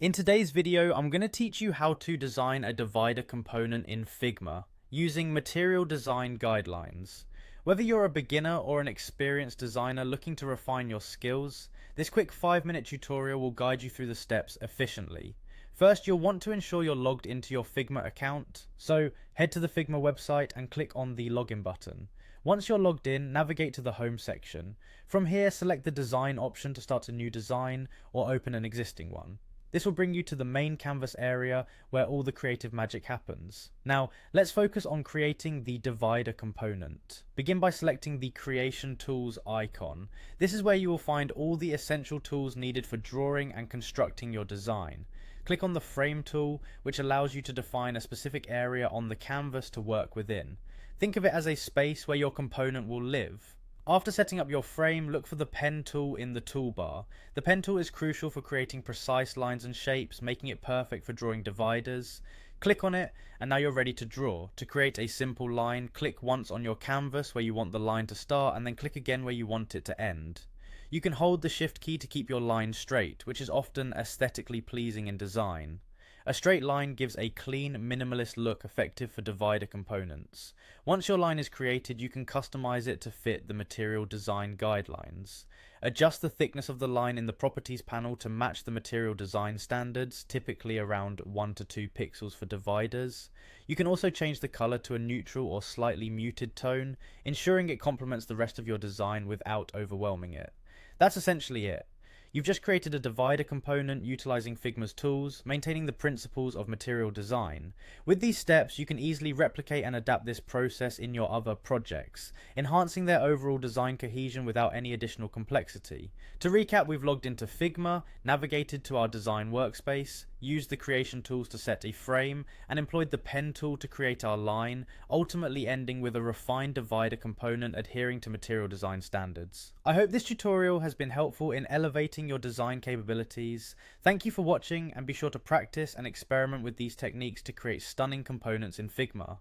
In today's video, I'm going to teach you how to design a divider component in Figma using material design guidelines. Whether you're a beginner or an experienced designer looking to refine your skills, this quick 5-minute tutorial will guide you through the steps efficiently. First, you'll want to ensure you're logged into your Figma account, so head to the Figma website and click on the login button. Once you're logged in, navigate to the home section. From here, select the design option to start a new design or open an existing one. This will bring you to the main canvas area where all the creative magic happens. Now, let's focus on creating the divider component. Begin by selecting the Creation Tools icon. This is where you will find all the essential tools needed for drawing and constructing your design. Click on the Frame tool, which allows you to define a specific area on the canvas to work within. Think of it as a space where your component will live. After setting up your frame, look for the pen tool in the toolbar. The pen tool is crucial for creating precise lines and shapes, making it perfect for drawing dividers. Click on it, and now you're ready to draw. To create a simple line, click once on your canvas where you want the line to start, and then click again where you want it to end. You can hold the Shift key to keep your line straight, which is often aesthetically pleasing in design. A straight line gives a clean, minimalist look effective for divider components. Once your line is created, you can customize it to fit the material design guidelines. Adjust the thickness of the line in the Properties panel to match the material design standards, typically around 1 to 2 pixels for dividers. You can also change the color to a neutral or slightly muted tone, ensuring it complements the rest of your design without overwhelming it. That's essentially it. You've just created a divider component utilizing Figma's tools, maintaining the principles of material design. With these steps, you can easily replicate and adapt this process in your other projects, enhancing their overall design cohesion without any additional complexity. To recap, we've logged into Figma, navigated to our design workspace, used the creation tools to set a frame, and employed the pen tool to create our line, ultimately ending with a refined divider component adhering to material design standards. I hope this tutorial has been helpful in elevating your design capabilities. Thank you for watching, and be sure to practice and experiment with these techniques to create stunning components in Figma.